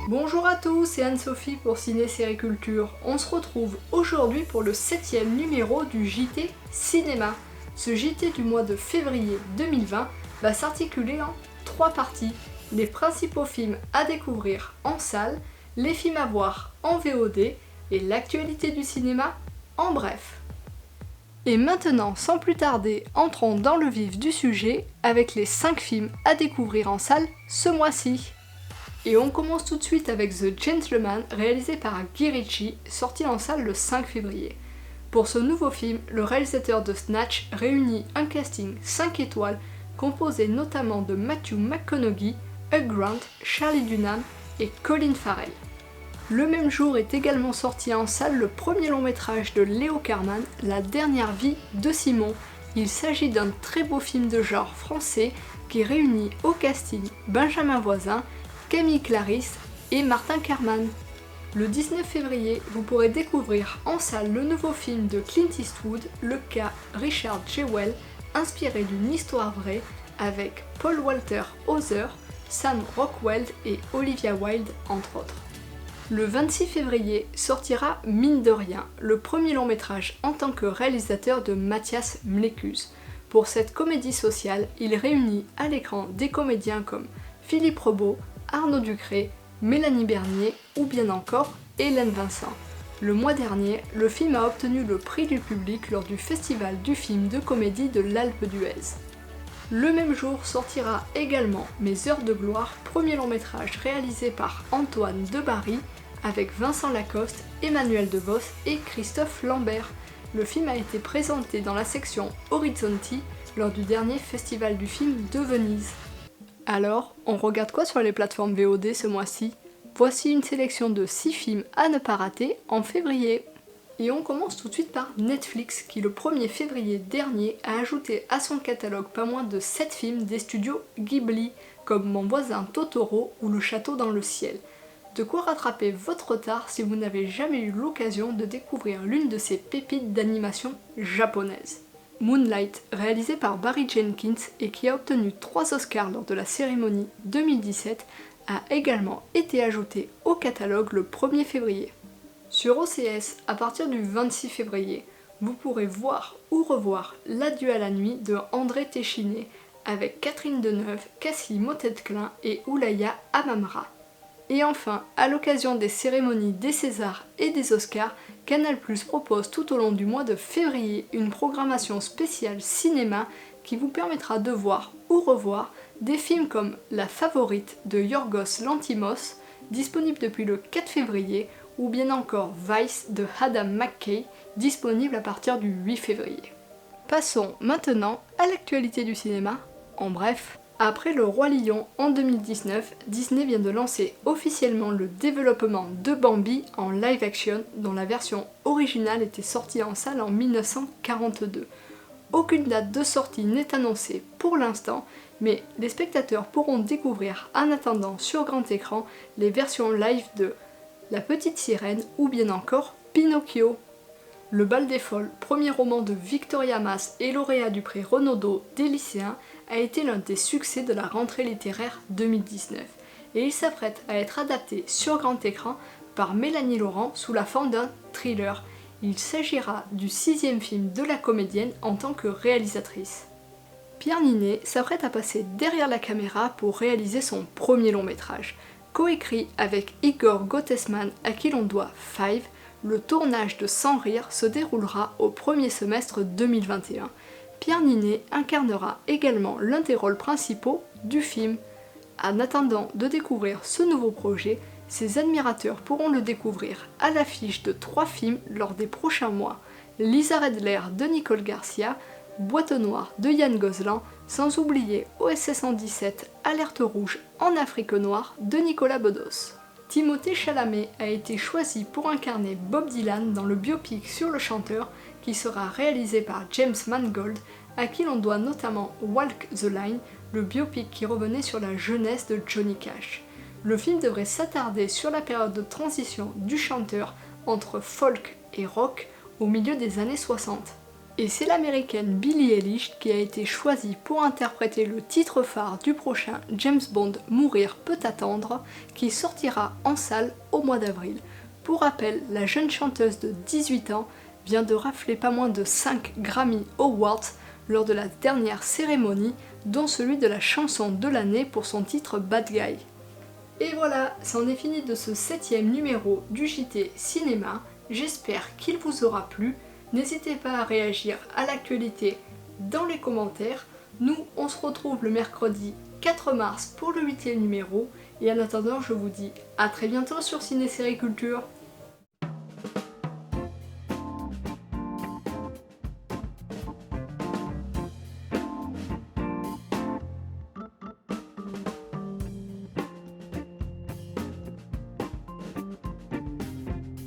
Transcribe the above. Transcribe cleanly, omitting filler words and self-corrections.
Bonjour à tous, c'est Anne-Sophie pour Ciné Série Culture. On se retrouve aujourd'hui pour le 7e numéro du JT Cinéma. Ce JT du mois de février 2020 va s'articuler en 3 parties. Les principaux films à découvrir en salle, les films à voir en VOD et l'actualité du cinéma en bref. Et maintenant, sans plus tarder, entrons dans le vif du sujet avec les 5 films à découvrir en salle ce mois-ci. Et on commence tout de suite avec The Gentleman, réalisé par Guy Ritchie, sorti en salle le 5 février. Pour ce nouveau film, le réalisateur de Snatch réunit un casting 5 étoiles, composé notamment de Matthew McConaughey, Hugh Grant, Charlie Hunnam et Colin Farrell. Le même jour est également sorti en salle le premier long métrage de Léo Carman, La dernière vie de Simon. Il s'agit d'un très beau film de genre français qui réunit au casting Benjamin Voisin, Camille Clarisse et Martin Kerman. Le 19 février, vous pourrez découvrir en salle le nouveau film de Clint Eastwood, Le cas Richard Jewell, inspiré d'une histoire vraie avec Paul Walter Hauser, Sam Rockwell et Olivia Wilde entre autres. Le 26 février sortira Mine de rien, le premier long métrage en tant que réalisateur de Mathias Mlécus. Pour cette comédie sociale, il réunit à l'écran des comédiens comme Philippe Rebaud, Arnaud Ducré, Mélanie Bernier ou bien encore Hélène Vincent. Le mois dernier, le film a obtenu le prix du public lors du Festival du film de comédie de l'Alpe d'Huez. Le même jour sortira également Mes heures de gloire, premier long métrage réalisé par Antoine Debarry avec Vincent Lacoste, Emmanuel DeVos et Christophe Lambert. Le film a été présenté dans la section Horizonti lors du dernier Festival du film de Venise. Alors, on regarde quoi sur les plateformes VOD ce mois-ci ? Voici une sélection de 6 films à ne pas rater en février. Et on commence tout de suite par Netflix qui le 1er février dernier a ajouté à son catalogue pas moins de 7 films des studios Ghibli, comme Mon voisin Totoro ou Le château dans le ciel. De quoi rattraper votre retard si vous n'avez jamais eu l'occasion de découvrir l'une de ces pépites d'animation japonaise. Moonlight, réalisé par Barry Jenkins et qui a obtenu 3 Oscars lors de la cérémonie 2017, a également été ajouté au catalogue le 1er février. Sur OCS, à partir du 26 février, vous pourrez voir ou revoir L'adieu à la nuit de André Téchiné avec Catherine Deneuve, Cassie Motet-Klein et Oulaya Amamra. Et enfin, à l'occasion des cérémonies des Césars et des Oscars, Canal+ propose tout au long du mois de février une programmation spéciale cinéma qui vous permettra de voir ou revoir des films comme La Favorite de Yorgos Lanthimos, disponible depuis le 4 février, ou bien encore Vice de Adam McKay, disponible à partir du 8 février. Passons maintenant à l'actualité du cinéma, en bref. Après Le Roi Lion en 2019, Disney vient de lancer officiellement le développement de Bambi en live action, dont la version originale était sortie en salle en 1942. Aucune date de sortie n'est annoncée pour l'instant, mais les spectateurs pourront découvrir en attendant sur grand écran les versions live de La Petite Sirène ou bien encore Pinocchio. Le Bal des Folles, premier roman de Victoria Mass et lauréat du prix Renaudot des lycéens, a été l'un des succès de la rentrée littéraire 2019 et il s'apprête à être adapté sur grand écran par Mélanie Laurent sous la forme d'un thriller. Il s'agira du 6e film de la comédienne en tant que réalisatrice. Pierre Ninet s'apprête à passer derrière la caméra pour réaliser son premier long métrage. Coécrit avec Igor Gottesman à qui l'on doit Five, le tournage de Sans rire se déroulera au premier semestre 2021. Pierre Ninet incarnera également l'un des rôles principaux du film. En attendant de découvrir ce nouveau projet, ses admirateurs pourront le découvrir à l'affiche de 3 films lors des prochains mois. Lisa Redler de Nicole Garcia, Boîte noire de Yann Gozlan, sans oublier OSS 117 Alerte rouge en Afrique noire de Nicolas Bedos. Timothée Chalamet a été choisi pour incarner Bob Dylan dans le biopic sur le chanteur qui sera réalisé par James Mangold, à qui l'on doit notamment Walk the Line, le biopic qui revenait sur la jeunesse de Johnny Cash. Le film devrait s'attarder sur la période de transition du chanteur entre folk et rock au milieu des années 60. Et c'est l'américaine Billie Eilish qui a été choisie pour interpréter le titre phare du prochain James Bond Mourir peut attendre, qui sortira en salle au mois d'avril. Pour rappel, la jeune chanteuse de 18 ans vient de rafler pas moins de 5 Grammy Awards lors de la dernière cérémonie, dont celui de la chanson de l'année pour son titre Bad Guy. Et voilà, c'en est fini de ce 7e numéro du JT Cinéma, j'espère qu'il vous aura plu. N'hésitez pas à réagir à l'actualité dans les commentaires. Nous, on se retrouve le mercredi 4 mars pour le 8e numéro. Et en attendant, je vous dis à très bientôt sur Ciné Série Culture.